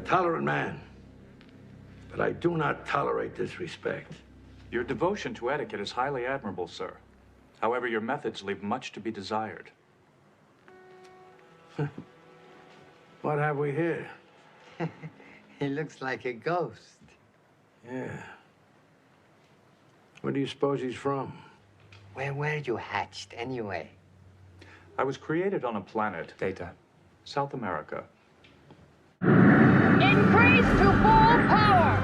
tolerant man, but I do not tolerate disrespect. Your devotion to etiquette is highly admirable, sir. However, your methods leave much to be desired. What have we here? He looks like a ghost. Yeah. Where do you suppose he's from? Where were you hatched, anyway? I was created on a planet, Data. South America. Increase to full power!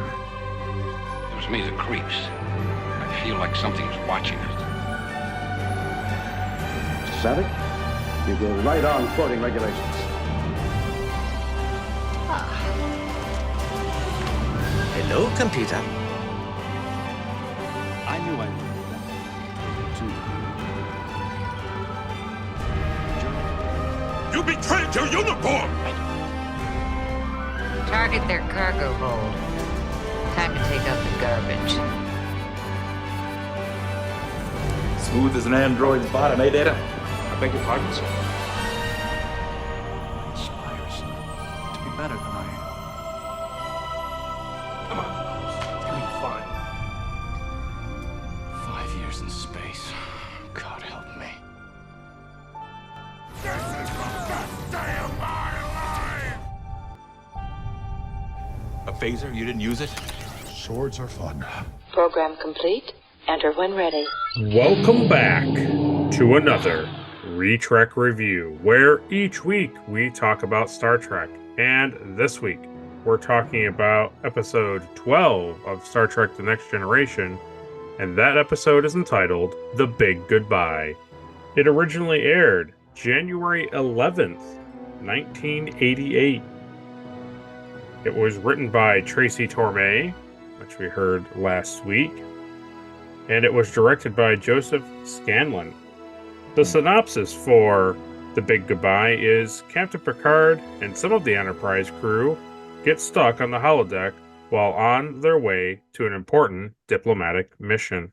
It was me that creeps. I feel like something's watching us. Mr. Savick, you go right on quoting regulations. Hello, computer. I knew I would. You betrayed your uniform! Target their cargo hold. Time to take out the garbage. Smooth as an android's bottom, eh, Data? I beg your pardon, sir. Inspires to be better than I am. Come on, it's gonna be fun. 5 years in space. God help me. This is the best day of my life! A phaser? You didn't use it? Swords are fun. Program complete. Enter when ready. Welcome back to another Retrek review, where each week we talk about Star Trek. And this week we're talking about episode 12 of Star Trek The Next Generation, and that episode is entitled The Big Goodbye. It originally aired January 11th, 1988. It was written by Tracy Torme, which we heard last week, and it was directed by Joseph Scanlon. The synopsis for The Big Goodbye is Captain Picard and some of the Enterprise crew get stuck on the holodeck while on their way to an important diplomatic mission.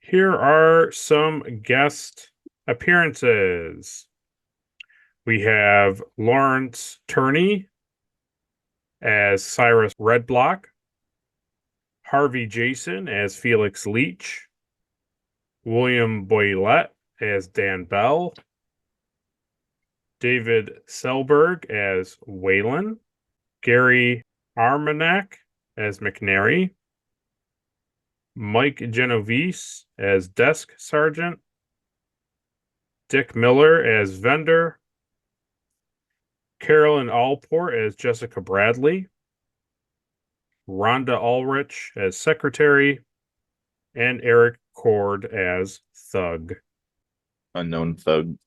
Here are some guest appearances. We have Lawrence Turney as Cyrus Redblock, Harvey Jason as Felix Leach, William Boylett as Dan Bell, David Selberg as Waylon, Gary Armanak as McNary, Mike Genovese as Desk Sergeant, Dick Miller as Vendor, Carolyn Allport as Jessica Bradley, Rhonda Ulrich as Secretary, and Eric Cord as Thug. Unknown thug.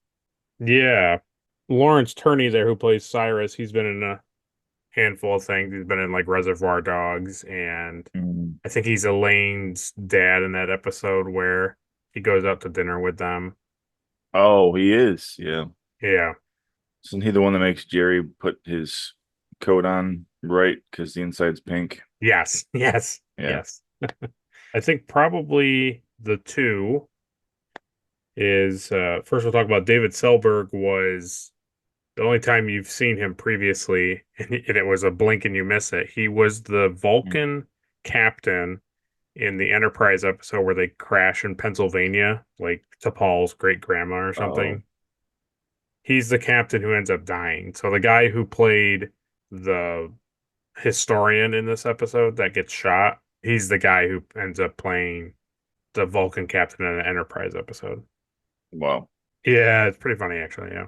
Yeah. Lawrence Turney there, who plays Cyrus, he's been in a handful of things. He's been in like Reservoir Dogs, and I think he's Elaine's dad in that episode where he goes out to dinner with them. Oh, he is. Yeah. Yeah. Isn't he the one that makes Jerry put his coat on right because the inside's pink? Yes. Yes. Yeah. Yes. I think probably the two is first we'll talk about David Selberg. Was the only time you've seen him previously, and it was a blink and you miss it. He was the Vulcan captain in the Enterprise episode where they crash in Pennsylvania, like T'Pol's great grandma or something. He's the captain who ends up dying. So the guy who played the historian in this episode that gets shot, he's the guy who ends up playing the Vulcan captain in an Enterprise episode. Wow. Yeah, it's pretty funny, actually, yeah.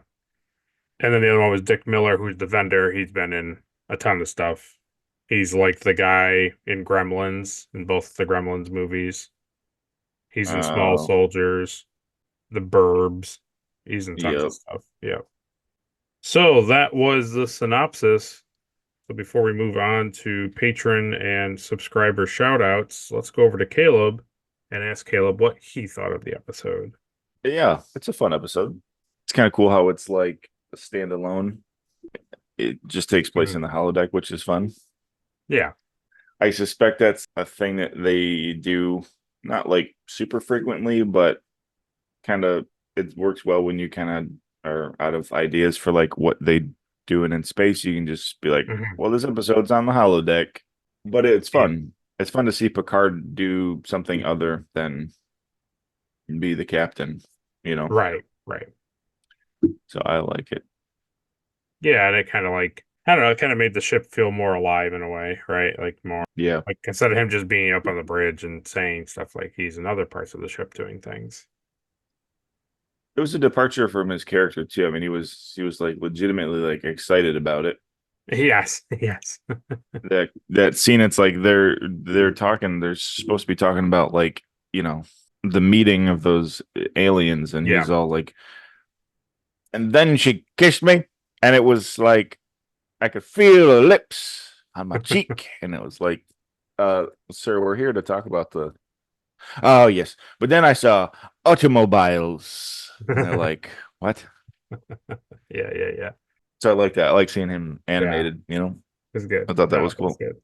And then the other one was Dick Miller, who's the vendor. He's been in a ton of stuff. He's like the guy in Gremlins, in both the Gremlins movies. He's in Small Soldiers, The Burbs. He's in tons of stuff. Yeah. So that was the synopsis. So before we move on to patron and subscriber shoutouts, let's go over to Caleb and ask Caleb what he thought of the episode. Yeah, it's a fun episode. It's kind of cool how it's like a standalone. It just takes place in the holodeck, which is fun. Yeah. I suspect that's a thing that they do not like super frequently, but kind of it works well when you kind of are out of ideas for like what they doing in space, you can just be like, Mhm. well, this episode's on the holodeck. But it's Yeah. fun. It's fun to see Picard do something other than be the captain, you know? Right. So I like it. Yeah, and it kind of like, I don't know, it kind of made the ship feel more alive in a way, right? Like more Yeah. like instead of him just being up on the bridge and saying stuff, like he's in other parts of the ship doing things. It was a departure from his character too. I mean, he was like legitimately like excited about it. Yes. That scene, it's like they're talking, they're supposed to be talking about like, you know, the meeting of those aliens, and he's all like, and then she kissed me, and it was like I could feel her lips on my cheek, and it was like, sir, we're here to talk about the oh yes, but then I saw automobiles, and they're like, what? Yeah. So I like that. I like seeing him Yeah. animated, you know. It's good. I thought that No, was it's cool. good.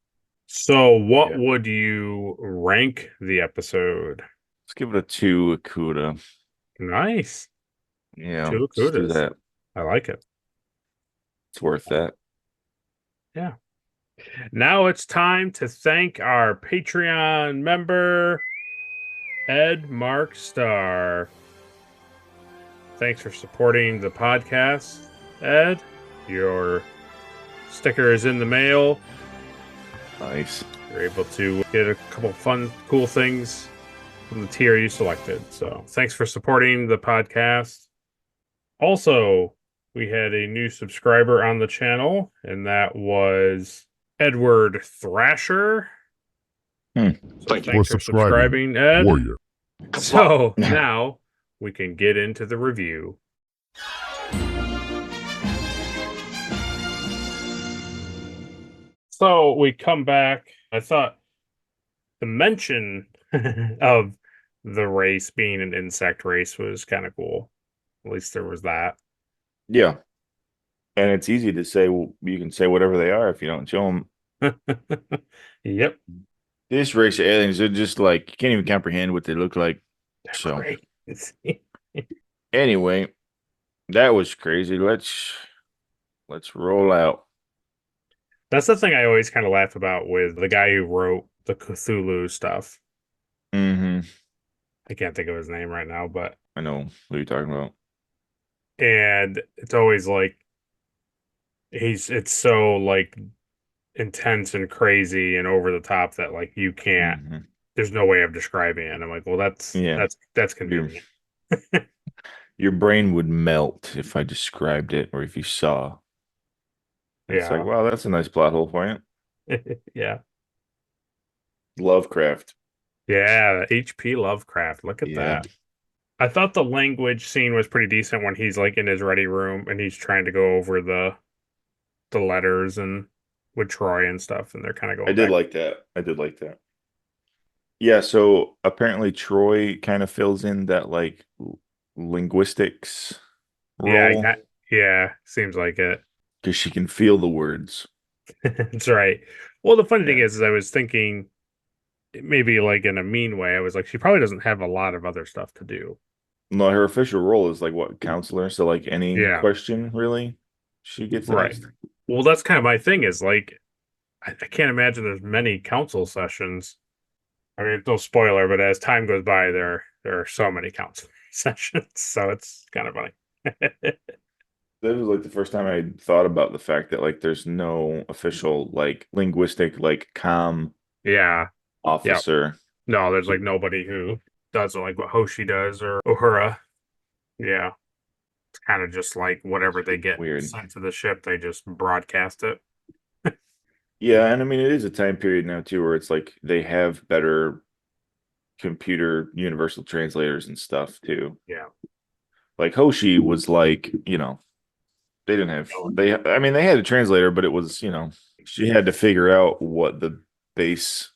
So what Yeah. would you rank the episode? Let's give it a 2 Akuda. Nice. Yeah, 2 let's do Akudas. that. I like it. It's worth that. Yeah. Now it's time to thank our Patreon member, Ed Mark Star. Thanks for supporting the podcast, Ed. Your sticker is in the mail. Nice. You're able to get a couple fun, cool things from the tier you selected. So thanks for supporting the podcast. Also, we had a new subscriber on the channel, and that was Edward Thrasher. Hmm. So Thank you thanks for subscribing, Ed. Warrior. So now we can get into the review. So we come back. I thought the mention of the race being an insect race was kind of cool. At least there was that. Yeah. And it's easy to say, well, you can say whatever they are if you don't show them. Yep. This race of aliens, they're just like, you can't even comprehend what they look like. They're So great. anyway, that was crazy. Let's roll out. That's the thing I always kind of laugh about with the guy who wrote the Cthulhu stuff. Mm-hmm. I can't think of his name right now, but I know what you're talking about. and it's always like it's so like intense and crazy and over the top that like you can't Mhm. there's no way of describing it. And I'm like, well, that's convenient. Your brain would melt if I described it or if you saw. It's Yeah. like, wow, that's a nice plot hole for you. Yeah. Lovecraft. Yeah, H.P. Lovecraft. Look at that. I thought the language scene was pretty decent when he's like in his ready room and he's trying to go over the letters and with Troy and stuff, and they're kind of going I did back. like that. Yeah, so apparently Troy kind of fills in that like linguistics role. Yeah, seems like it. Because she can feel the words. That's right. Well, the funny thing is I was thinking maybe like in a mean way, I was like, she probably doesn't have a lot of other stuff to do. No, her official role is like what, counselor? So like any question, really, she gets asked. Well, that's kind of my thing is like, I can't imagine there's many council sessions. I mean, no spoiler, but as time goes by, there are so many council sessions, so it's kind of funny. That was like the first time I thought about the fact that like there's no official like linguistic like officer. Yep. No, there's like nobody who does like what Hoshi does or Uhura. Yeah. It's kind of just like whatever they get sent to the ship, they just broadcast it. Yeah, and I mean it is a time period now too where it's like they have better computer universal translators and stuff too. Yeah. Like Hoshi was like, you know, they didn't have they had a translator, but it was, you know, she had to figure out what the base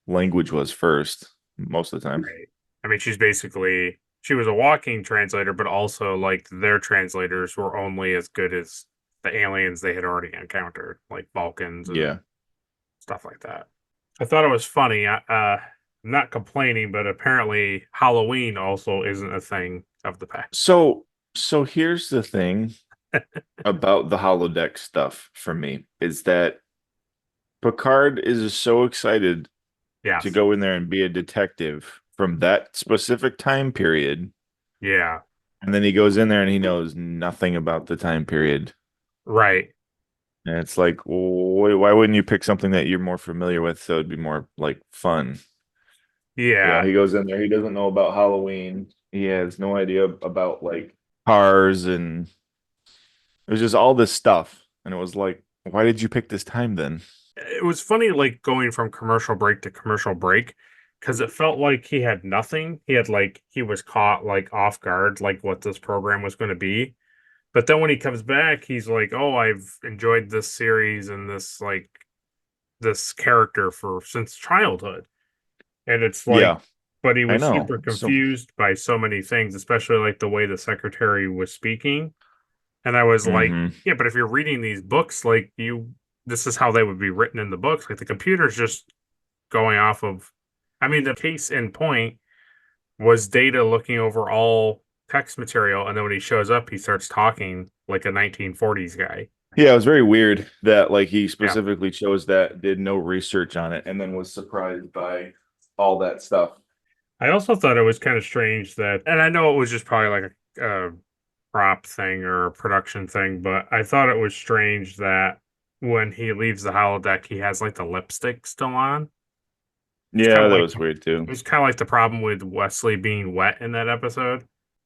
language was first most of the time. Right. I mean, she was a walking translator, but also like their translators were only as good as the aliens they had already encountered, like Vulcans and stuff like that. I thought it was funny. I'm not complaining, but apparently Halloween also isn't a thing of the past. So here's the thing. about the holodeck stuff for me is that Picard is so excited to Yes. go in there and be a detective from that specific time period. Yeah. And then he goes in there and he knows nothing about the time period. Right. And it's like, why wouldn't you pick something that you're more familiar with so it'd be more like fun? Yeah. He goes in there, he doesn't know about Halloween. He has no idea about like cars, and it was just all this stuff. And it was like, why did you pick this time then? It was funny, like going from commercial break to commercial break, because it felt like he had nothing. He was caught like off guard, like what this program was going to be. But then when he comes back, he's like, "Oh, I've enjoyed this series and this character for since childhood." And it's like, Yeah, but he I was know. super So, confused by so many things, especially like the way the secretary was speaking. And I was like, mhm. yeah, but if you're reading these books, this is how they would be written in the books. Like the computer's just going off of, I mean, the case in point was Data looking over all text material. And then when he shows up, he starts talking like a 1940s guy. Yeah, it was very weird that like he Yeah. specifically chose that, did no research on it, and then was surprised by all that stuff. I also thought it was kind of strange that, and I know it was just probably like a prop thing or a production thing, but I thought it was strange that when he leaves the holodeck, he has like the lipstick still on. It's kind Yeah, of that like was weird too. it was kind of like the problem with Wesley being wet in that episode.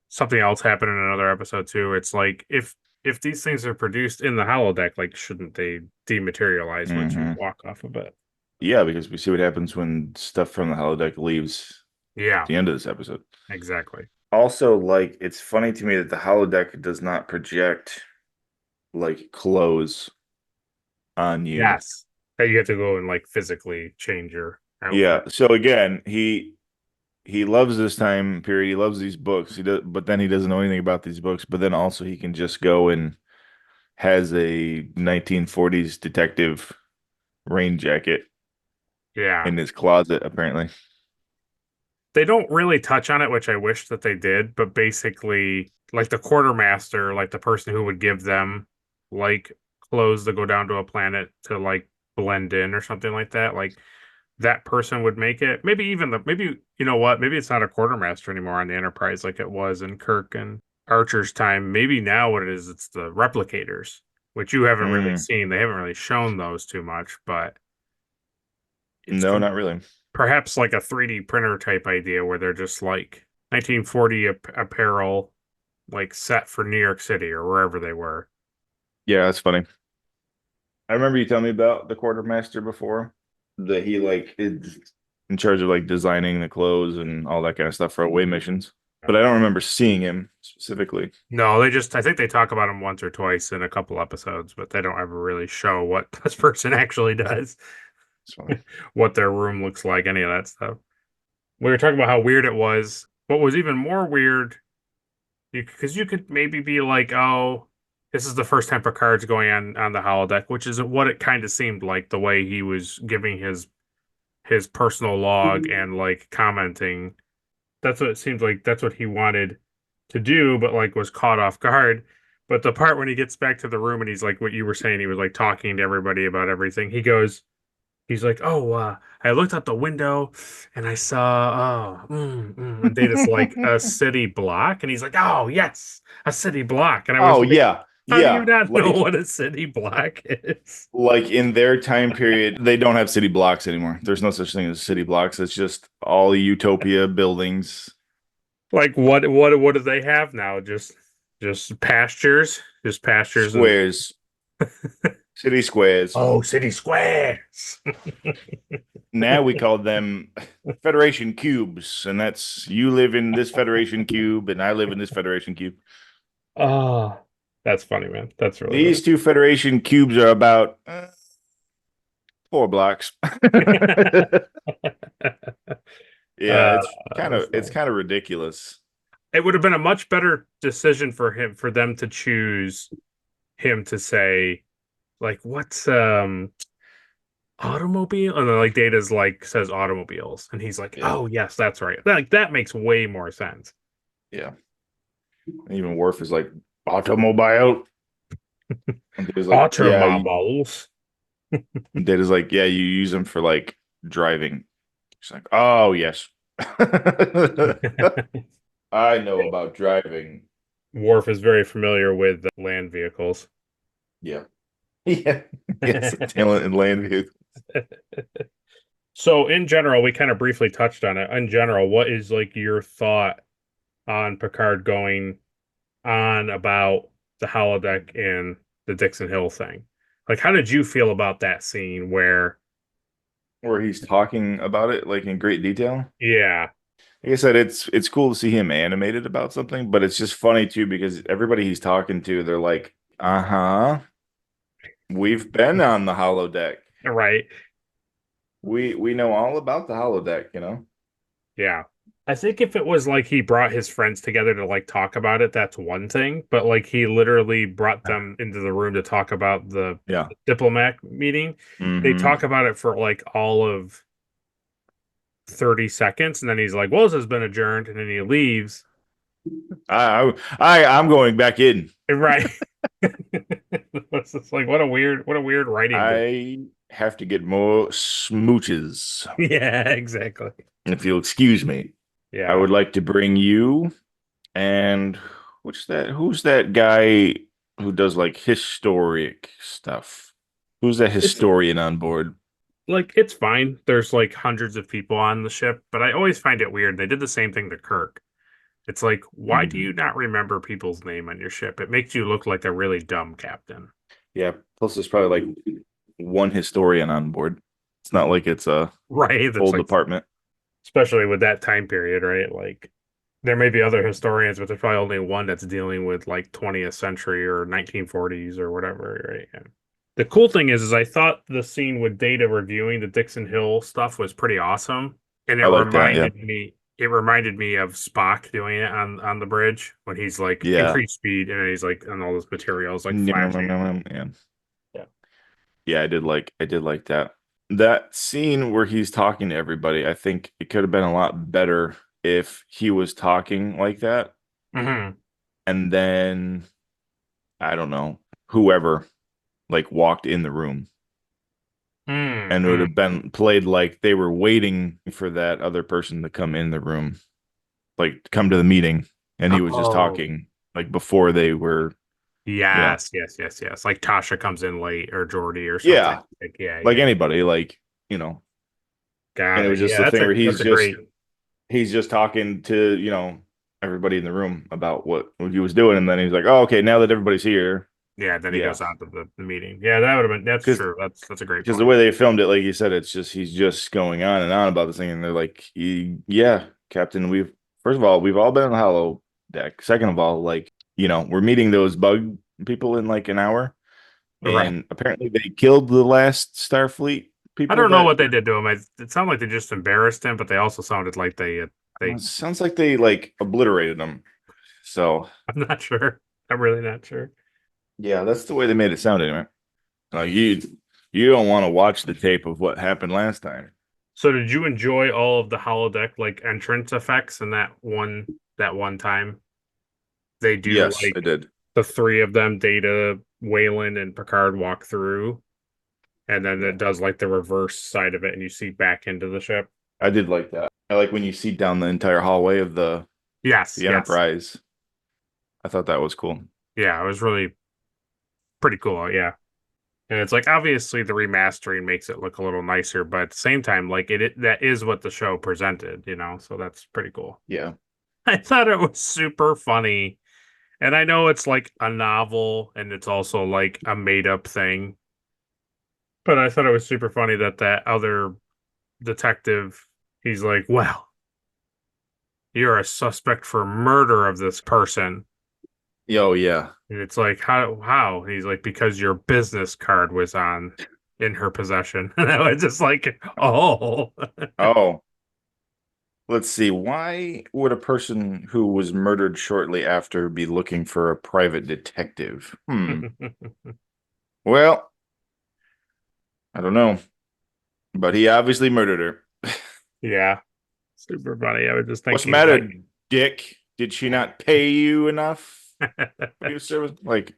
Something else happened in another episode too. It's like if these things are produced in the holodeck, like shouldn't they dematerialize once you Hmm. walk off of it? Yeah, because we see what happens when stuff from the holodeck leaves at Yeah, the end of this episode. exactly. Also, like, it's funny to me that the holodeck does not project like clothes on you. Yes, that you have to go and like physically change your Yeah. outfit. So again, he loves this time period. He loves these books. He does, but then he doesn't know anything about these books. But then also he can just go and has a 1940s detective rain jacket Yeah. in his closet, apparently. They don't really touch on it, which I wish that they did, but basically, like the quartermaster, like the person who would give them like clothes to go down to a planet to like blend in or something like that, like that person would make it. Maybe even maybe you know what? Maybe it's not a quartermaster anymore on the Enterprise like it was in Kirk and Archer's time. Maybe now what it is, it's the replicators, which you haven't really Mm, seen. They haven't really shown those too much, but it's no, not really. perhaps like a 3D printer type idea where they're just like 1940 apparel, like set for New York City or wherever they were. Yeah, that's funny. I remember you telling me about the quartermaster before, that he like is in charge of like designing the clothes and all that kind of stuff for away missions. But I don't remember seeing him specifically. No, I think they talk about him once or twice in a couple episodes, but they don't ever really show what this person actually does, It's funny. what their room looks like, any of that stuff. We were talking about how weird it was. What was even more weird, because you could maybe be like, oh, this is the first time Picard's going on the holodeck, which is what it kind of seemed like the way he was giving his personal log and like commenting. That's what it seems like. That's what he wanted to do, but like was caught off guard. But the part when he gets back to the room and he's like, what you were saying, he was like talking to everybody about everything. He's like, oh, I looked out the window and I saw, and Data's like a city block, and he's like, oh yes, a city block, and I was Oh like, yeah. how do you Yeah. not know Like what a city block is? in their time period, they don't have city blocks anymore. There's no such thing as city blocks. It's just all utopia buildings. Like what do they have now? Just pastures, and Squares. City squares. oh, city squares. Now we call them Federation cubes, and that's you live in this Federation cube, and I live in this Federation cube. Oh, that's funny, man. That's really These two Federation cubes are about 4 blocks. Yeah, it's kind of ridiculous. It would have been a much better decision for them to choose him to say, like, what's automobile? And then like Data's like says automobiles, and he's like, Yeah. oh yes, that's right. Like that makes way more sense. Yeah. Even Worf is like automobile. And Data's like, yeah, Automobiles. Data's like, yeah, you use them for like driving. She's like, oh yes. I know about driving. Worf is very familiar with land vehicles. Yeah. Yeah. Yes, talent in land vehicles. So in general, we kind of briefly touched on it. In general, what is like your thought on Picard going on about the holodeck and the Dixon Hill thing? Like, how did you feel about that scene where He's talking about it like in great detail? yeah, Like I said, it's cool to see him animated about something, but it's just funny too because everybody he's talking to, they're like, uh-huh, we've been on the holodeck. right? We know all about the holodeck, you know? Yeah. I think if it was like he brought his friends together to like talk about it, that's one thing. But like he literally brought them into the room to talk about the Yeah. diplomat meeting. They talk about it for like all of 30 seconds, and then he's like, well, this has been adjourned, and then he leaves. I'm going back in. Right. It's just like what a weird writing. I have to get more smooches. Yeah, exactly. If you'll excuse me. Yeah. I would like to bring you and who's that guy who does like historic stuff? Who's that historian on board? Like it's fine. There's like hundreds of people on the ship, but I always find it weird. They did the same thing to Kirk. It's like, why do you not remember people's name on your ship? It makes you look like a really dumb captain. Yeah, plus there's probably like one historian on board. It's not like it's a right whole like, department. Especially with that time period, right? Like there may be other historians, but there's probably only one that's dealing with like 20th century or 1940s or whatever, right? And the cool thing is I thought the scene with Data reviewing the Dixon Hill stuff was pretty awesome. And it reminded me of Spock doing it on the bridge when he's like increased speed and he's like on all those materials like flashing. Yeah, I did like that. That scene where he's talking to everybody, I think it could have been a lot better if he was talking like that. Mm-hmm. And then I don't know, whoever like walked in the room. Mm-hmm. And it would have been played like they were waiting for that other person to come in the room, like come to the meeting, and he was just talking like before they were. Yes. Like Tasha comes in late or Geordi or something. Like anybody, like and it was just the thing where he's just talking to everybody in the room about what he was doing, and then he's like, "Oh, okay, now that everybody's here." Yeah, then he goes on to the meeting. Yeah, that would have been that's true. That's a great point. Because the way they filmed it, like you said, it's just he's just going on and on about this thing, and they're like, "Yeah, Captain, first of all, we've all been on the holodeck. Second of all, like we're meeting those bug people in like an hour, and apparently they killed the last Starfleet people." I don't know what they did to him. It sounded like they just embarrassed him, but they also sounded like they. It sounds like they like obliterated him. So I'm not sure. I'm really not sure. Yeah, that's the way they made it sound anyway. Like you don't want to watch the tape of what happened last time. So did you enjoy all of the holodeck like entrance effects in that one time? They do I did. The three of them, Data, Wayland, and Picard walk through. And then it does like the reverse side of it and you see back into the ship. I did like that. I like when you see down the entire hallway of the Enterprise. I thought that was cool. Yeah, it was really pretty cool, yeah. And it's like obviously the remastering makes it look a little nicer, but at the same time, like that is what the show presented, so that's pretty cool. Yeah. I thought it was super funny. And I know it's like a novel and it's also like a made up thing. But I thought it was super funny that other detective, he's like, well, you're a suspect for murder of this person. Oh, yeah. And it's like, how? And he's like, because your business card was in her possession. And I was just like, oh. Oh. Let's see. Why would a person who was murdered shortly after be looking for a private detective? Well, I don't know. But he obviously murdered her. Yeah. Super funny. I was just thinking. What's the matter, Dick? Did she not pay you enough? Like,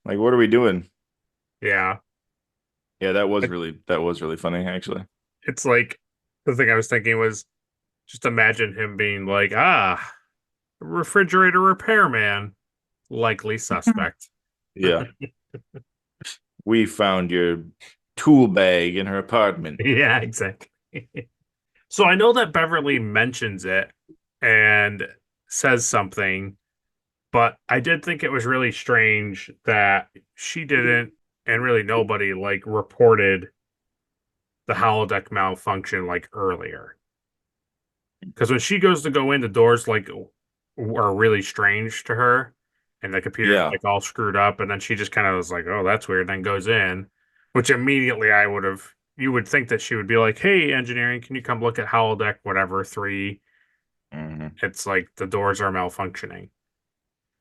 Like, what are we doing? Yeah. Yeah, that was really funny, actually. It's like the thing I was thinking was just imagine him being like, refrigerator repairman, likely suspect. Yeah. We found your tool bag in her apartment. Yeah, exactly. So I know that Beverly mentions it and says something, but I did think it was really strange that she didn't, and really nobody like reported the holodeck malfunction like earlier. Because when she goes to go in, the doors like are really strange to her, and the computer's Yeah. like all screwed up, and then she just kind of was like, "Oh, that's weird," then goes in, which immediately you would think that she would be like, "Hey, engineering, can you come look at holodeck whatever 3?" Mhm. It's like the doors are malfunctioning.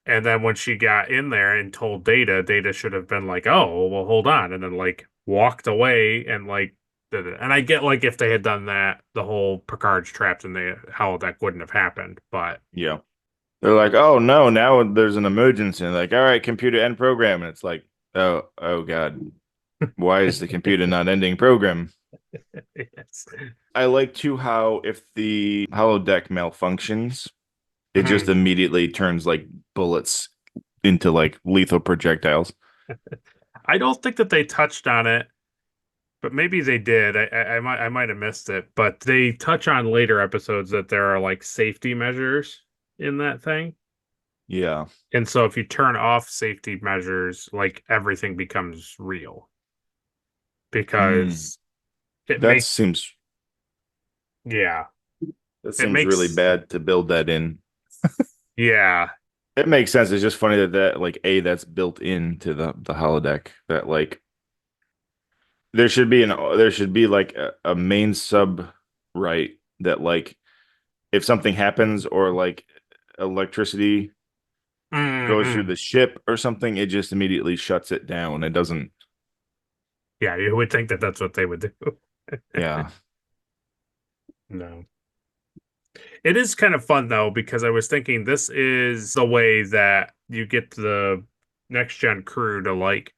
And then when she got in there and told Data, Data should have been like, "Oh, well, hold on," and then like walked away and like did it. And I get like if they had done that, the whole Picard's trapped in the holodeck wouldn't have happened. But Yeah. They're like, oh no, now there's an emergency. And like, all right, computer end program. And it's like, oh God. Why is the computer not ending program? yes. I like too how if the holodeck malfunctions, it just Mhm. immediately turns like bullets into like lethal projectiles. I don't think that they touched on it, but maybe they did. I might have missed it, but they touch on later episodes that there are like safety measures in that thing. Yeah. And so if you turn off safety measures, like everything becomes real Mm. because it That makes, seems yeah, that it seems really makes, bad to build that in. yeah. It makes sense. It's just funny that like that's built into the holodeck that like there should be like a main sub right that like if something happens or like electricity goes through Hmm. the ship or something, it just immediately shuts it down. It doesn't. Yeah, you would think that that's what they would do. Yeah. No. It is kind of fun though, because I was thinking this is the way that you get the next gen crew to like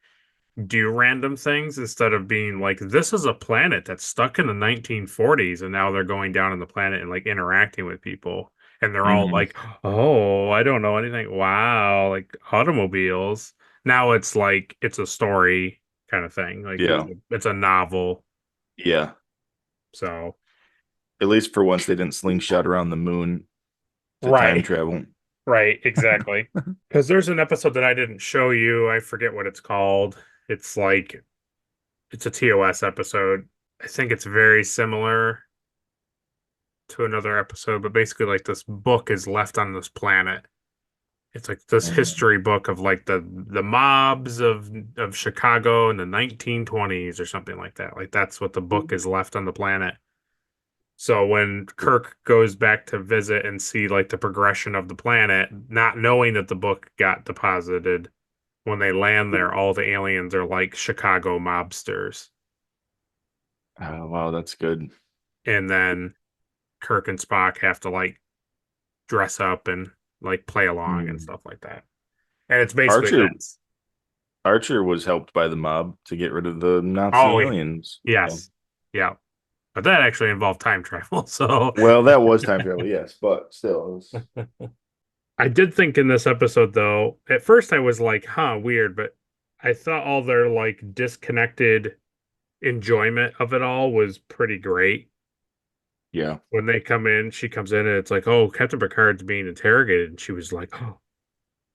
do random things instead of being like, this is a planet that's stuck in the 1940s and now they're going down on the planet and like interacting with people. And they're all Hmm. like, oh, I don't know anything. Wow, like automobiles. Now it's like it's a story kind of thing. Like Yeah. it's a novel. Yeah. So At least for once, they didn't slingshot around the moon to time right, travel. right, exactly. Because there's an episode that I didn't show you. I forget what it's called. It's like it's a TOS episode. I think it's very similar to another episode, but basically like this book is left on this planet. It's like this Mhm. history book of like the mobs of Chicago in the 1920s or something like that. Like that's what the book is left on the planet. So when Kirk goes back to visit and see like the progression of the planet, not knowing that the book got deposited, when they land there, all the aliens are like Chicago mobsters. Oh, wow, that's good. And then Kirk and Spock have to like dress up and like play along and Hmm. stuff like that. And it's basically Archer this. Archer was helped by the mob to get rid of the Nazi Oh, aliens. Yeah. yes. Yeah. But that actually involved time travel. So Well, that was time travel, yes, but still, it was. I did think in this episode, though, at first I was like, huh, weird. But I thought all their like disconnected enjoyment of it all was pretty great. Yeah. When they come in, she comes in and it's like, oh, Captain Picard's being interrogated. And she was like, oh,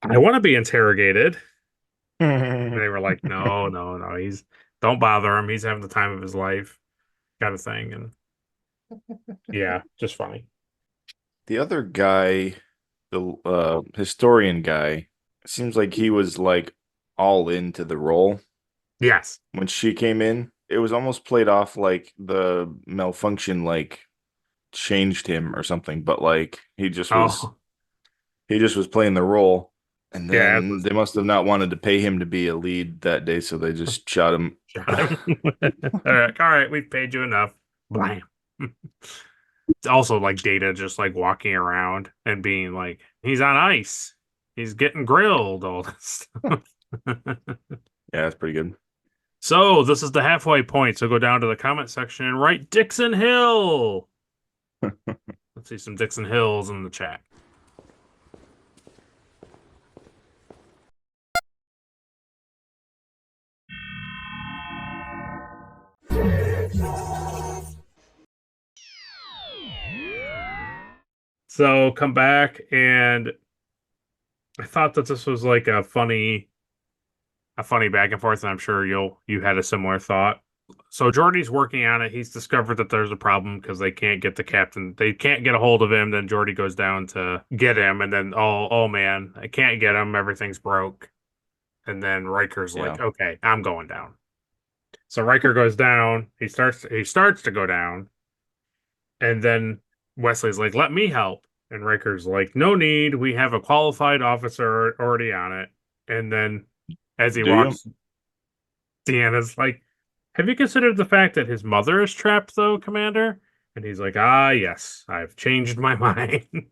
I want to be interrogated. And they were like, no, no, no. Don't bother him. He's having the time of his life, kind of thing. And yeah, just funny. The other guy, the historian guy, seems like he was like all into the role Yes. when she came in. It was almost played off like the malfunction like changed him or something, but like Oh, he just was playing the role. And yeah. then they must have not wanted to pay him to be a lead that day, so they just shot him. Shot him. All right, we've paid you enough. Blam. It's also like Data just like walking around and being like, he's on ice. He's getting grilled, all this stuff. Yeah, that's pretty good. So this is the halfway point. So go down to the comment section and write Dixon Hill. Let's see some Dixon Hills in the chat. So come back, and I thought that this was like a funny back and forth, and I'm sure you had a similar thought. So Jordy's working on it. He's discovered that there's a problem because they can't get the captain. They can't get a hold of him. Then Jordy goes down to get him, and then oh man, I can't get him. Everything's broke. And then Riker's like, okay, I'm going down. So Riker goes down. He starts to go down, and then Wesley's like, let me help. And Riker's like, no need. We have a qualified officer already on it. And then as he walks, Deanna's like, have you considered the fact that his mother is trapped, though, Commander? And he's like, yes, I've changed my mind.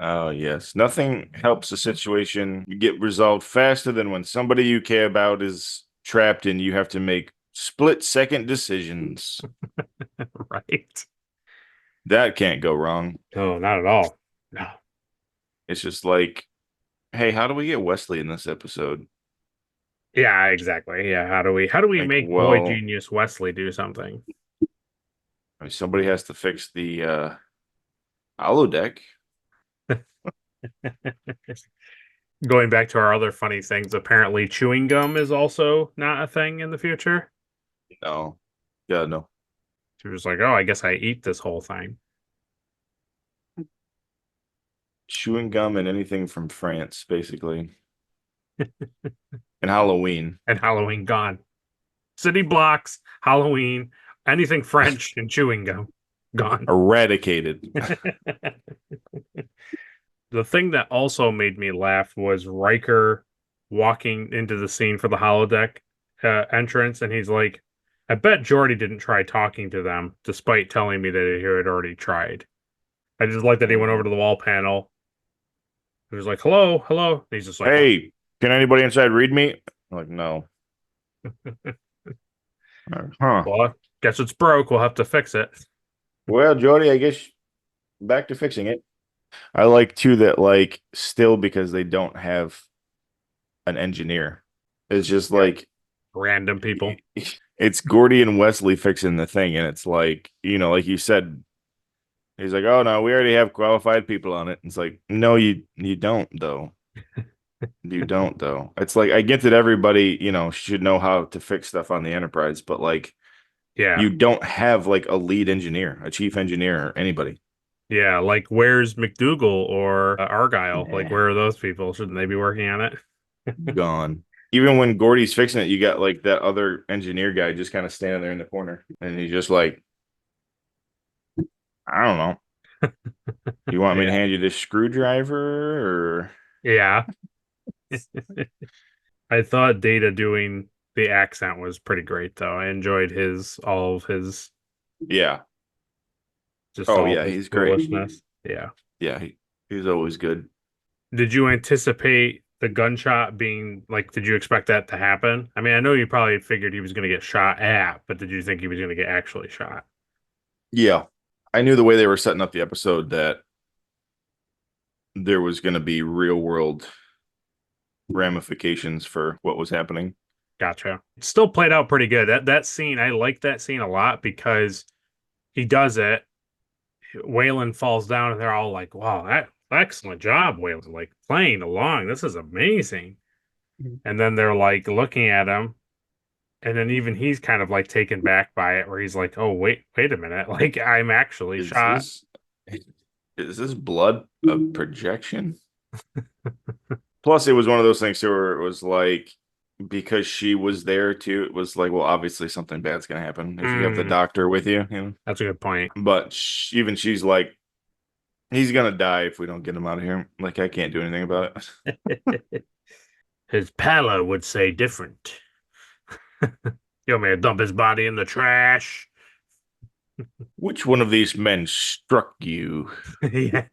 Oh, yes. Nothing helps a situation get resolved faster than when somebody you care about is trapped and you have to make split-second decisions. Right. That can't go wrong. No, not at all. No. It's just like, hey, how do we get Wesley in this episode? Yeah, exactly. Yeah, how do we like, make boy genius Wesley do something? I mean, somebody has to fix the holodeck. Going back to our other funny things, apparently chewing gum is also not a thing in the future. No. Yeah, no. She was like, oh, I guess I eat this whole thing. Chewing gum and anything from France, basically. And Halloween. And Halloween gone. City blocks, Halloween, anything French and chewing gum gone. Eradicated. The thing that also made me laugh was Riker walking into the scene for the holodeck entrance, and he's like, I bet Geordi didn't try talking to them, despite telling me that he had already tried. I just like that he went over to the wall panel. He was like, hello, hello. And he's just like, hey, can anybody inside read me? I'm like, no. Well, guess it's broke. We'll have to fix it. Well, Geordi, I guess back to fixing it. I like, too, that, like, still because they don't have an engineer. It's just like... Random people. It's Gordy and Wesley fixing the thing, and it's like, you know, like you said, he's like, oh, no, we already have qualified people on it. It's like, no, you don't, though. You don't, though. It's like, I get that everybody, you know, should know how to fix stuff on the Enterprise, but, like, you don't have, like, a lead engineer, a chief engineer, or anybody. Yeah, like, where's McDougal or Argyle? Yeah. Like, where are those people? Shouldn't they be working on it? Gone. Even when Gordy's fixing it, you got, like, that other engineer guy just kind of standing there in the corner. And he's just like, I don't know. You want me to hand you this screwdriver? Or... Yeah. I thought Data doing the accent was pretty great, though. I enjoyed all of his... Yeah. Just he's great. Yeah. Yeah, he's always good. Did you anticipate the gunshot being, like, did you expect that to happen? I mean, I know you probably figured he was going to get shot at, but did you think he was going to get actually shot? Yeah. I knew the way they were setting up the episode that there was going to be real world ramifications for what was happening. Gotcha. It still played out pretty good. That scene, I like that scene a lot because he does it. Waylon falls down and they're all like, wow, excellent job, Waylon, like playing along. This is amazing. Mm-hmm. And then they're like looking at him. And then even he's kind of like taken back by it, where he's like, oh, wait a minute. Like, I'm actually shot. Is this blood a projection? Plus, it was one of those things too, where it was like, because she was there too, it was like, well, obviously something bad's gonna happen if you have the doctor with you. You know? That's a good point. But even she's like, he's gonna die if we don't get him out of here. Like, I can't do anything about it. His pala would say different. You want me to dump his body in the trash? Which one of these men struck you? Yeah.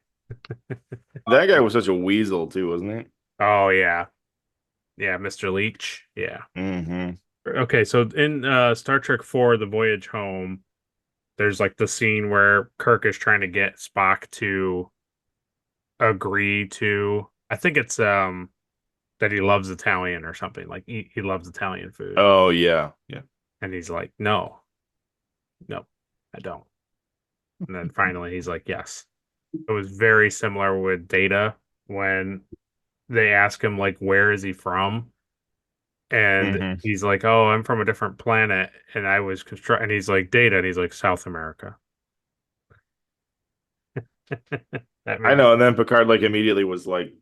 That guy was such a weasel too, wasn't he? Oh yeah. Yeah, Mr. Leach. Yeah. Mm-hmm. Okay, so in Star Trek 4, The Voyage Home, there's like the scene where Kirk is trying to get Spock to agree to, I think it's that he loves Italian or something. Like he loves Italian food. Oh yeah, yeah. And he's like, no, I don't. And then finally he's like, yes. It was very similar with Data when they ask him like where is he from? And he's like, oh, I'm from a different planet and I was and he's like Data and he's like South America. I know, and then Picard like immediately was like,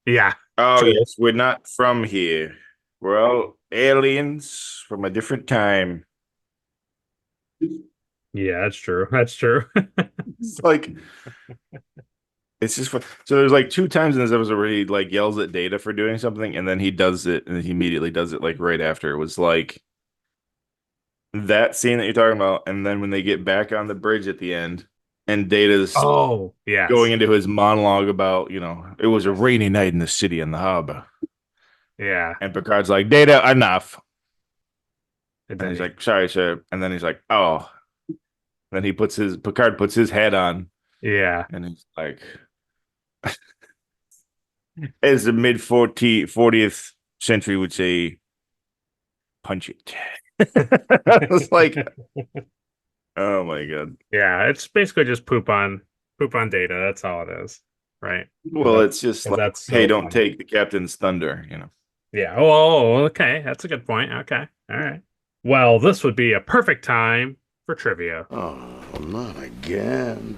yeah. Oh yes, we're not from here. We're all aliens from a different time. Yeah, that's true. That's true. It's like it's just fun. So there's like 2 times in this episode where he like yells at Data for doing something, and then he does it, and he immediately does it like right after. It was like that scene that you're talking about, and then when they get back on the bridge at the end, and Data's going into his monologue about, it was a rainy night in the city and the harbor. Yeah. And Picard's like, Data, enough. And he's like, sorry, sir. And then he's like, oh. Then Picard puts his head on. Yeah. And he's like, as the mid 40th century would say, punch it. I was like, oh my god. Yeah, it's basically just poop on Data. That's all it is, right? Well, it's just like, that's hey, don't take the captain's thunder, Yeah. Oh, okay. That's a good point. Okay. All right. Well, this would be a perfect time for trivia. Oh, not again.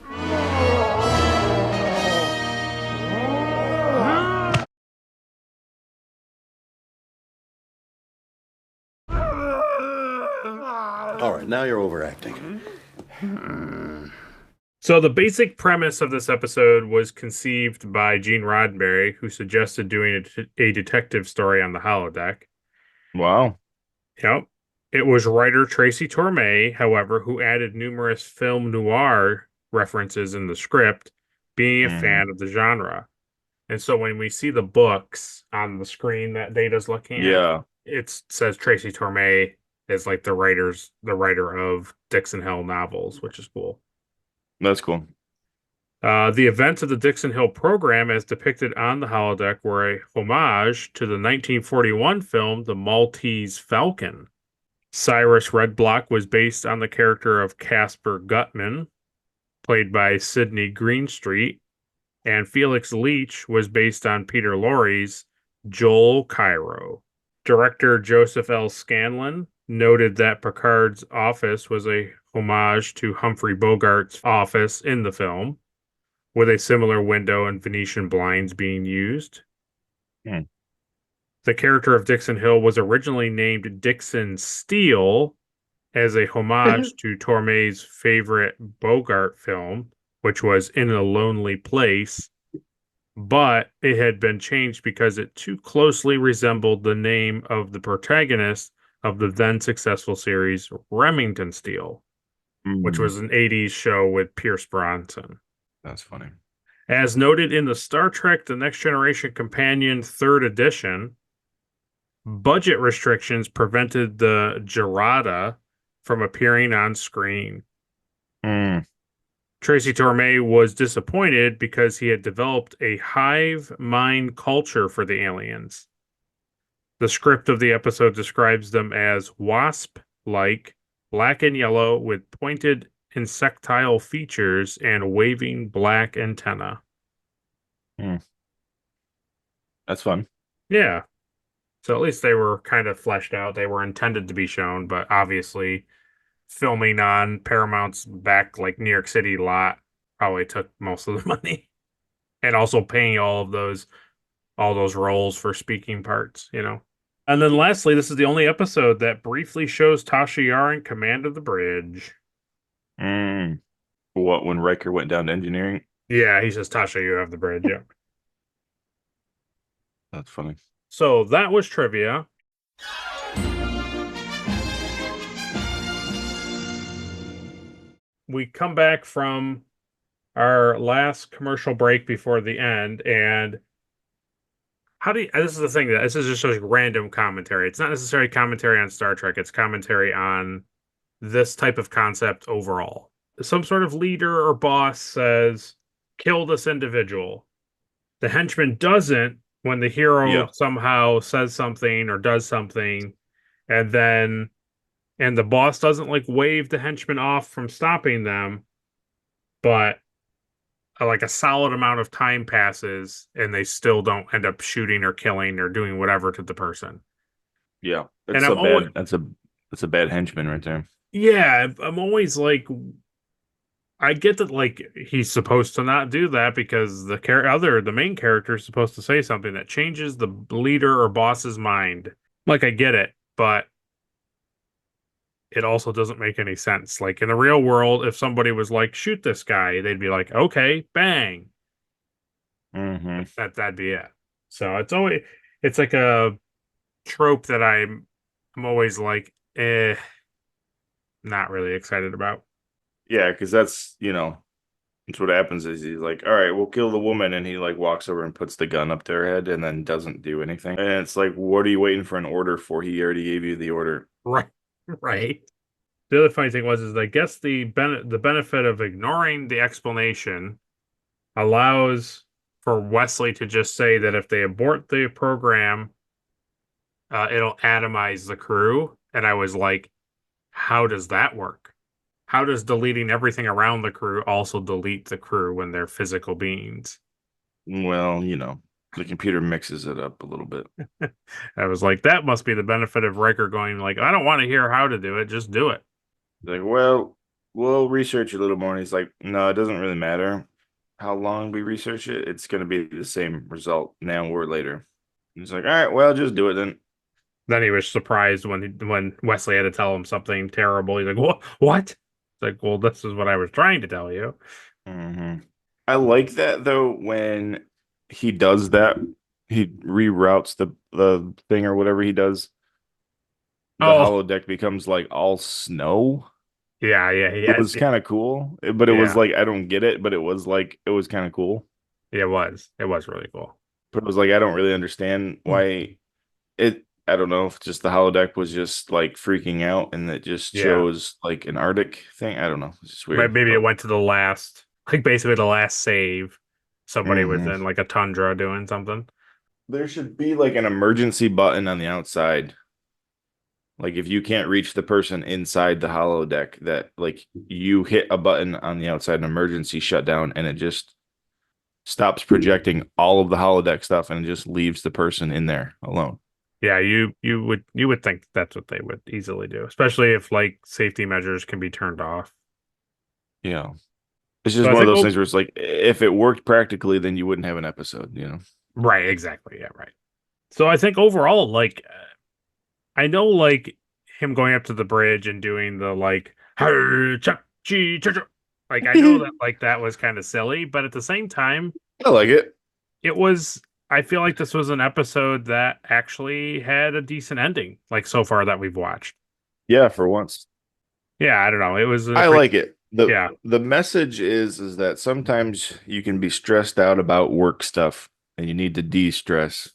All right, now you're overacting. So the basic premise of this episode was conceived by Gene Roddenberry, who suggested doing a detective story on the holodeck. Wow. Yep. It was writer Tracy Torme, however, who added numerous film noir references in the script, being a fan of the genre. And so when we see the books on the screen that Data's looking at, it says Tracy Torme is like the writer of Dixon Hill novels, which is cool. That's cool. The events of the Dixon Hill program, as depicted on the holodeck, were a homage to the 1941 film The Maltese Falcon. Cyrus Redblock was based on the character of Casper Gutman, played by Sidney Greenstreet, and Felix Leach was based on Peter Lorre's Joel Cairo. Director Joseph L. Scanlon noted that Picard's office was a homage to Humphrey Bogart's office in the film, with a similar window and Venetian blinds being used. The character of Dixon Hill was originally named Dixon Steele as a homage to Torme's favorite Bogart film, which was In a Lonely Place, but it had been changed because it too closely resembled the name of the protagonist of the then successful series Remington Steele, which was an 80s show with Pierce Bronson. That's funny. As noted in the Star Trek The Next Generation Companion 3rd edition, budget restrictions prevented the Gerada from appearing on screen. Tracy Torme was disappointed because he had developed a hive mind culture for the aliens. The script of the episode describes them as wasp-like, black and yellow with pointed insectile features and waving black antenna. That's fun. Yeah. So at least they were kind of fleshed out. They were intended to be shown, but obviously filming on Paramount's back, like New York City lot probably took most of the money. And also paying all those roles for speaking parts, And then lastly, this is the only episode that briefly shows Tasha Yar in command of the bridge. What, when Riker went down to engineering? Yeah, he says, Tasha, you have the bridge, yeah. That's funny. So that was trivia. We come back from our last commercial break before the end, and how do you, this is the thing that this is just like random commentary. It's not necessarily commentary on Star Trek. It's commentary on this type of concept overall. Some sort of leader or boss says, kill this individual. The henchman doesn't when the hero somehow says something or does something, and the boss doesn't like wave the henchman off from stopping them, but like a solid amount of time passes and they still don't end up shooting or killing or doing whatever to the person. Yeah. And I'm always, that's a bad henchman right there. yeah, I'm always like, I get that like he's supposed to not do that because the main character is supposed to say something that changes the leader or boss's mind. Like I get it, but it also doesn't make any sense. Like in the real world, if somebody was like, shoot this guy, they'd be like, okay, bang. Mm-hmm. That'd be it. So it's like a trope that I'm always like, not really excited about. Yeah, because that's what happens is he's like, all right, we'll kill the woman, and he like walks over and puts the gun up to her head and then doesn't do anything. And it's like, what are you waiting for an order for? He already gave you the order. Right. Right. The other funny thing is I guess the benefit of ignoring the explanation allows for Wesley to just say that if they abort the program, it'll atomize the crew. And I was like, how does that work? How does deleting everything around the crew also delete the crew when they're physical beings? Well, the computer mixes it up a little bit. I was like, that must be the benefit of Riker going like, I don't want to hear how to do it, just do it. Like, well, we'll research a little more. And he's like, no, it doesn't really matter how long we research it. It's going to be the same result now or later. And he's like, all right, well, just do it then. Then he was surprised when Wesley had to tell him something terrible. He's like, what? It's like, well, this is what I was trying to tell you. Mm-hmm. I like that, though, when he does that, he reroutes the thing or whatever he does. The holodeck becomes like all snow. Yeah. It was kind of cool, but it was like, I don't get it, but it was kind of cool. Yeah, it was really cool. But it was like, I don't really understand why I don't know if just the holodeck was just like freaking out and it just chose like an Arctic thing. I don't know. It's just weird. Maybe it went to the last, like basically the last save. Somebody was in like a tundra doing something. There should be like an emergency button on the outside. Like if you can't reach the person inside the holodeck, that like you hit a button on the outside, an emergency shutdown, and it just stops projecting all of the holodeck stuff and it just leaves the person in there alone. Yeah, you would think that's what they would easily do, especially if like safety measures can be turned off. Yeah. It's just one of those things where it's like, if it worked practically, then you wouldn't have an episode, Right, exactly. Yeah, right. So I think overall, like, I know, like, him going up to the bridge and doing the, like, like, I know that, like, that was kind of silly, but at the same time, I like it. I feel like this was an episode that actually had a decent ending, like, so far that we've watched. Yeah, for once. Yeah, I don't know. It was. I like it. The message is that sometimes you can be stressed out about work stuff and you need to de-stress.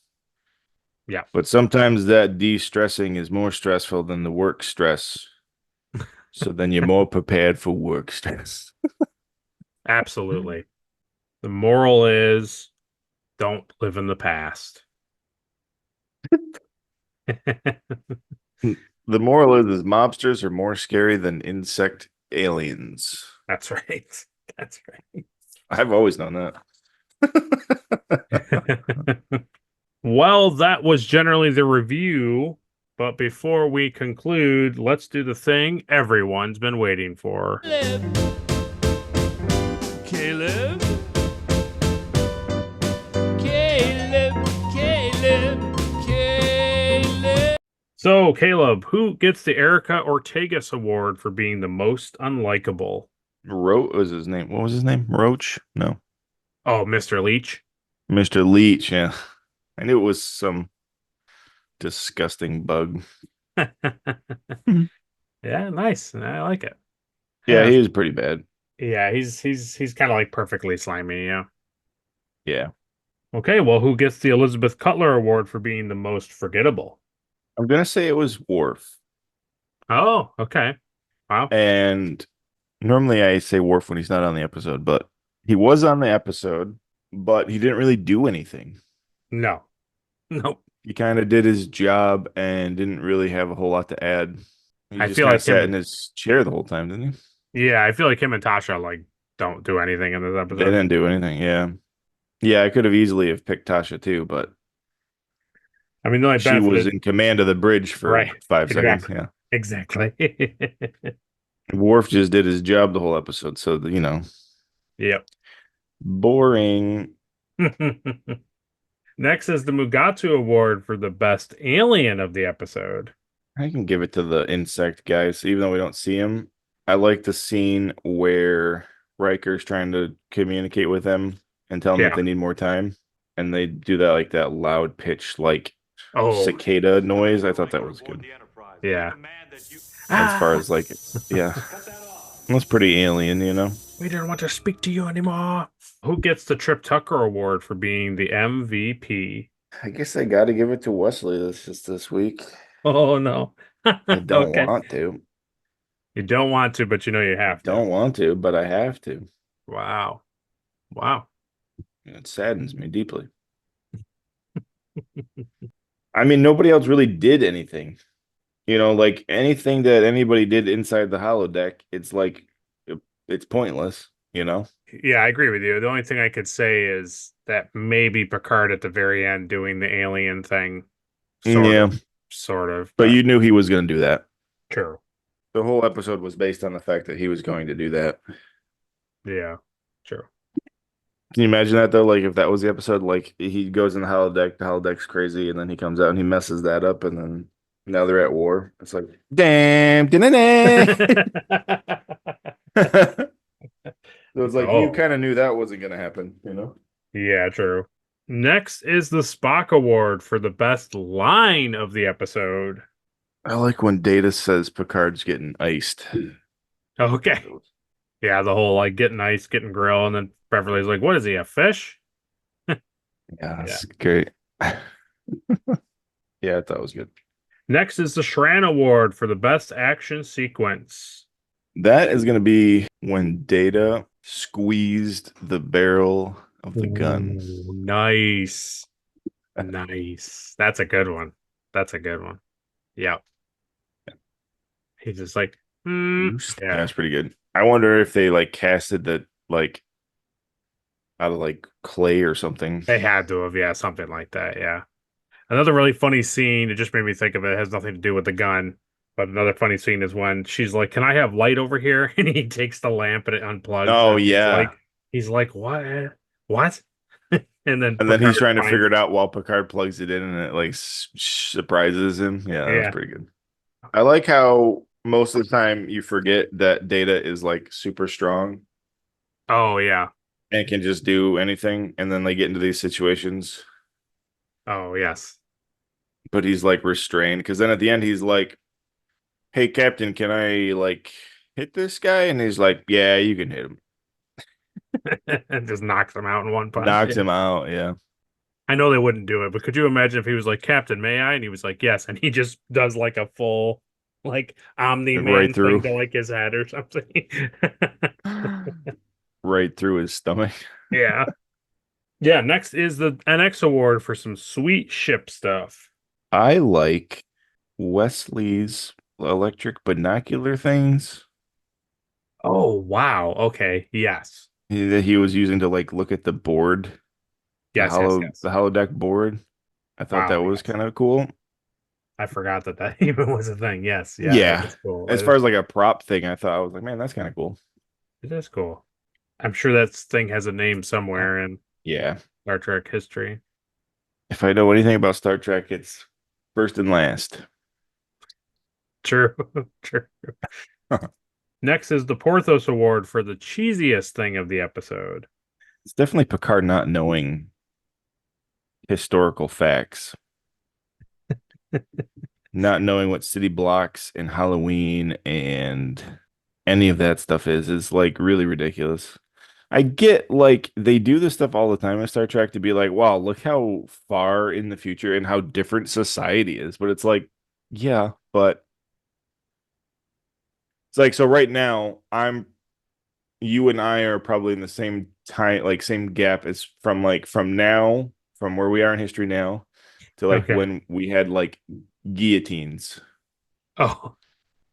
Yeah. But sometimes that de-stressing is more stressful than the work stress. So then you're more prepared for work stress. Absolutely. The moral is don't live in the past. The moral is mobsters are more scary than insect aliens. That's right. That's right. I've always known that. Well, that was generally the review. But before we conclude, let's do the thing everyone's been waiting for. Caleb. So, Caleb, who gets the Erica Ortegas Award for being the most unlikable? Roach was his name. What was his name? Roach? No. Oh, Mr. Leach? Mr. Leach, yeah. I knew it was some disgusting bug. Yeah, nice. I like it. Yeah, he is pretty bad. Yeah, he's kind of like perfectly slimy, yeah. Yeah. Okay, well, who gets the Elizabeth Cutler Award for being the most forgettable? I'm gonna say it was Worf. Oh, okay. Wow. And normally I say Worf when he's not on the episode, but he was on the episode, but he didn't really do anything. No. Nope. He kind of did his job and didn't really have a whole lot to add. He I just feel kind like of sat him in his chair the whole time, didn't he? Yeah, I feel like him and Tasha like don't do anything in this They episode. didn't do anything. Yeah. Yeah, I could have easily have picked Tasha too, but I mean, the only she benefit was is in command of the bridge for right. 5 seconds. Exactly. Yeah. Exactly. Worf just did his job the whole episode. So, Yep. boring. Next is the Mugatu Award for the best alien of the episode. I can give it to the insect guys, even though we don't see him. I like the scene where Riker's trying to communicate with them and tell them that they need more time. And they do that like that loud pitch, like cicada noise. I thought that was good. Yeah. As far as like, yeah. That's pretty alien, We don't want to speak to you anymore. Who gets the Trip Tucker Award for being the MVP? I guess I got to give it to Wesley this week. Oh, no. I don't want to. You don't want to, but you know you have to. Don't want to, but I have to. Wow. Wow. It saddens me deeply. I mean, nobody else really did anything. Like anything that anybody did inside the holodeck, it's like, it's pointless, Yeah, I agree with you. The only thing I could say is that maybe Picard at the very end doing the alien thing. Sort of. But you knew he was going to do that. True. The whole episode was based on the fact that he was going to do that. Yeah, true. Can you imagine that though? Like if that was the episode, like he goes in the holodeck's crazy, and then he comes out and he messes that up, and then now they're at war. It's like, damn. So it's like you kind of knew that wasn't going to happen, Yeah, true. Next is the Spock Award for the best line of the episode. I like when Data says Picard's getting iced. Okay. Yeah, the whole like getting ice, getting grill, and then Beverly's like, "What is he, a fish?" Yeah, that's great. Yeah, I thought it was good. Next is the Shran Award for the best action sequence. That is going to be when Data squeezed the barrel of the gun. Ooh, nice. Nice. That's a good one. Yeah. He's just like, yeah, that's pretty good. I wonder if they like casted that like out of like clay or something. They had to have, yeah, something like that, yeah. Another really funny scene, it just made me think of it. It has nothing to do with the gun, but another funny scene is when she's like, "Can I have light over here?" And he takes the lamp and it unplugs. Oh, yeah. He's like, "What? What?" and then he's trying to figure it out while Picard plugs it in, and it like surprises him. Yeah, that was pretty good. I like how most of the time you forget that Data is like super strong. Oh, yeah. And can just do anything, and then they get into these situations. Oh, yes. But he's like restrained, because then at the end he's like, "Hey, Captain, can I like hit this guy?" And he's like, "Yeah, you can hit him." And just knocks him out in one punch. Knocks him out, yeah. I know they wouldn't do it, but could you imagine if he was like, "Captain, may I?" And he was like, "Yes," and he just does like a full like Omni-Man right through thing to like his head or something. Right through his stomach. Yeah. Yeah, next is the NX Award for some sweet ship stuff. I like Wesley's electric binocular things. Oh, wow. Okay. Yes. That he was using to like look at the board. Yes, the holodeck board. I thought that was kind of cool. I forgot that even was a thing. Yes. Yeah. Cool. As far as like a prop thing, I was like, man, that's kind of cool. It is cool. I'm sure that thing has a name somewhere in Star Trek history. If I know anything about Star Trek, it's first and last. True. True. Next is the Porthos Award for the cheesiest thing of the episode. It's definitely Picard not knowing historical facts. Not knowing what city blocks and Halloween and any of that stuff is like really ridiculous. I get like they do this stuff all the time in Star Trek to be like, wow, look how far in the future and how different society is. But it's like, yeah, but it's like so right now, you and I are probably in the same time, like same gap as from now, from where we are in history now to like Okay. when we had like guillotines. Oh,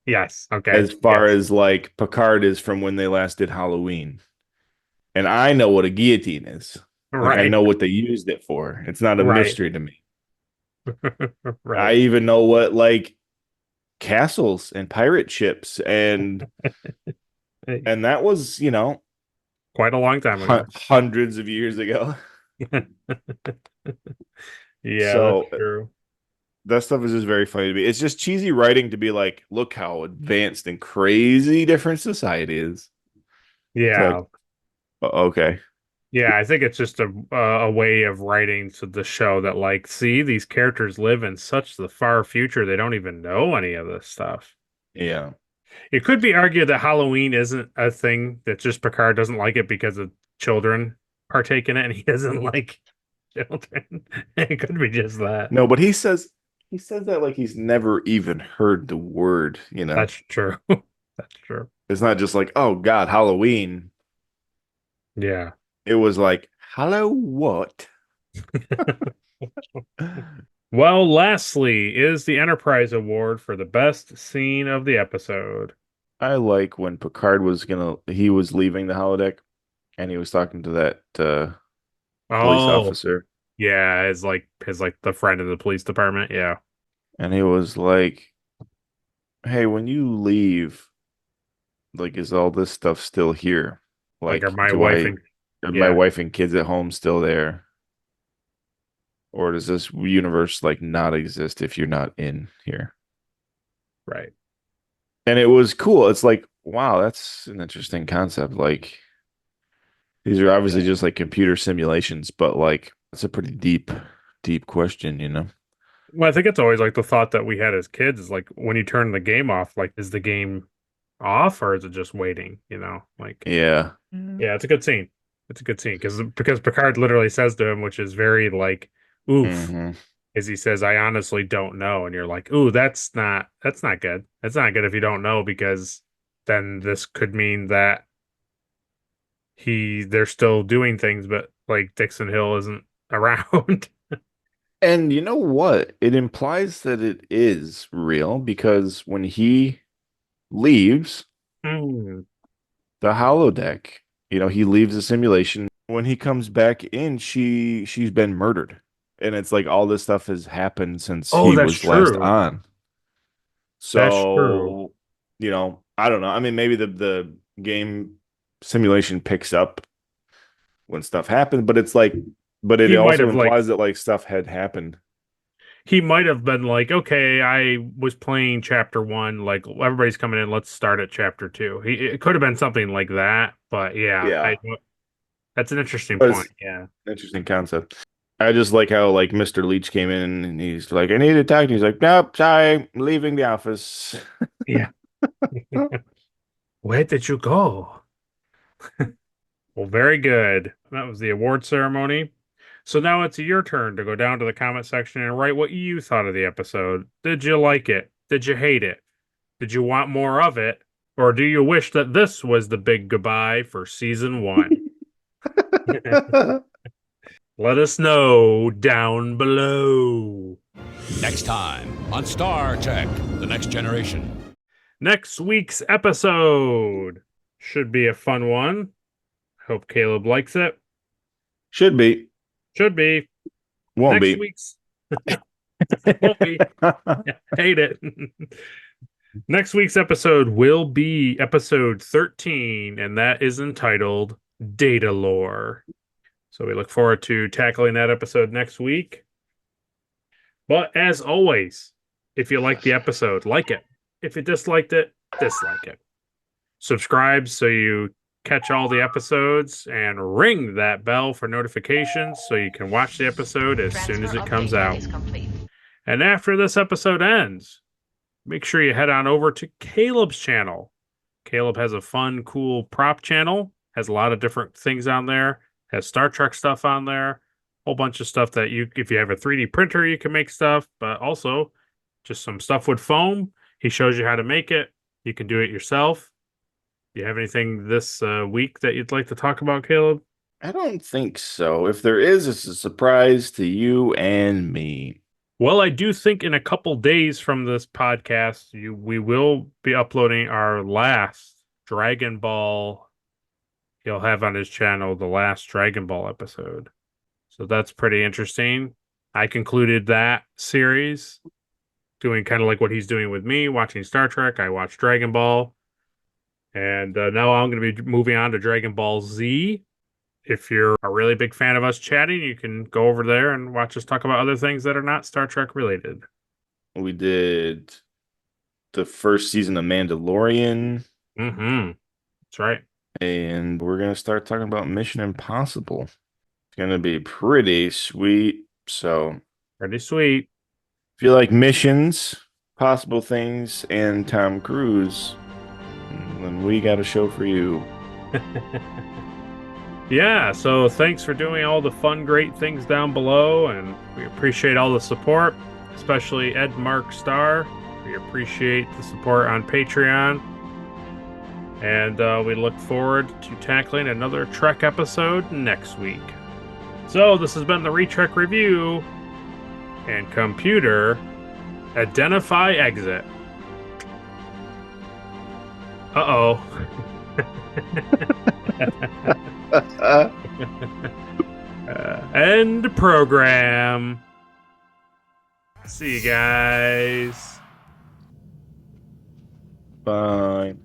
yes. Okay. As far Yes. as like Picard is from when they last did Halloween. And I know what a guillotine is. Like I Right. know what they used it for. It's not a Right. mystery to me. I Right. even know what like castles and pirate ships and that was, Quite a long time ago. hundreds of years ago. Yeah, that's So true. that stuff is just very funny to me. It's just cheesy writing to be like, look how advanced and crazy different society is. It's Yeah. like, okay. Yeah, I think it's just a way of writing to the show that like, see, these characters live in such the far future they don't even know any of this stuff. Yeah. It could be argued that Halloween isn't a thing, that just Picard doesn't like it because of children partake in it and he doesn't like children. It could be just that. No, but he says that like he's never even heard the word, That's true. That's true. It's not just like, oh God, Halloween. Yeah. It was like, hello, what? Well, lastly is the Enterprise Award for the best scene of the episode. I like when Picard he was leaving the holodeck and he was talking to that police Oh, officer. yeah, as like his like the friend in the police department. Yeah. And he was like, hey, when you leave, like, is all this stuff still here? Like are Like, my wife and are my yeah, wife and kids at home still there? Or does this universe like not exist if you're not in here? right. And it was cool. It's like, wow, that's an interesting concept. Like, these are obviously just like computer simulations, but like, it's a pretty deep question. Well, I think it's always like the thought that we had as kids is like when you turn the game off, like is the game off or is it just waiting? Like Yeah. yeah, it's a good scene. It's a good scene because Picard literally says to him, which is very like oof, Hmm. is he says, "I honestly don't know," and you're like, "Ooh, that's not good. That's not good if you don't know because then this could mean that they're still doing things, but like Dixon Hill isn't around." And you know what? It implies that it is real because when he leaves Hmm. the holodeck, he leaves the simulation. When he comes back in, she's been murdered. And it's like all this stuff has happened since Oh, he that's was last true. on. That's true. So, I don't know. I mean, maybe the game simulation picks up when stuff happened, but it's like, but it He might also have like implies that like stuff had happened. he might have been like, okay, I was playing chapter one, like everybody's coming in, let's start at chapter two. It could have been something like that, but yeah, Yeah. that's an interesting But it's point. Yeah. an interesting concept. I just like how like Mr. Leach came in and he's like, I need to talk to you. He's like, nope, sorry, I'm leaving the office. Yeah. Where did you go? Well, very good. That was the award ceremony. So now it's your turn to go down to the comment section and write what you thought of the episode. Did you like it? Did you hate it? Did you want more of it? Or do you wish that this was the big goodbye for season 1? Let us know down below. Next time on Star Trek The Next Generation. Next week's episode should be a fun one. Hope Caleb likes it. Should be. Should be. Won't Next be. week's won't be. Hate it. Next week's episode will be episode 13, and that is entitled Data Lore. So we look forward to tackling that episode next week. But as always, if you like the episode, like it. If you disliked it, dislike it. Subscribe so you catch all the episodes and ring that bell for notifications so you can watch the episode as soon as it comes out. And after this episode ends, make sure you head on over to Caleb's channel. Caleb has a fun, cool prop channel Has a lot of different things on there. Has Star Trek stuff on there. Whole bunch of stuff that if you have a 3D printer, you can make stuff, but also just some stuff with foam. He shows you how to make it. You can do it yourself. Do you have anything this week that you'd like to talk about, Caleb? I don't think so. If there is, it's a surprise to you and me. Well, I do think in a couple days from this podcast, we will be uploading our last Dragon Ball. He'll have on his channel the last Dragon Ball episode. So that's pretty interesting. I concluded that series doing kind of like what he's doing with me, watching Star Trek. I watched Dragon Ball. And now I'm going to be moving on to Dragon Ball Z. If you're a really big fan of us chatting, you can go over there and watch us talk about other things that are not Star Trek related. We did the first season of Mandalorian. Mm-hmm. That's right. And we're going to start talking about Mission Impossible. It's going to be pretty sweet. So, pretty sweet. If you like missions, possible things, and Tom Cruise, then we got a show for you. Yeah, so thanks for doing all the fun, great things down below, and we appreciate all the support, especially Ed Mark Starr. We appreciate the support on Patreon, and we look forward to tackling another Trek episode next week. So this has been the Retrek Review, and computer, identify exit. Uh-oh. End program. See you guys. Bye.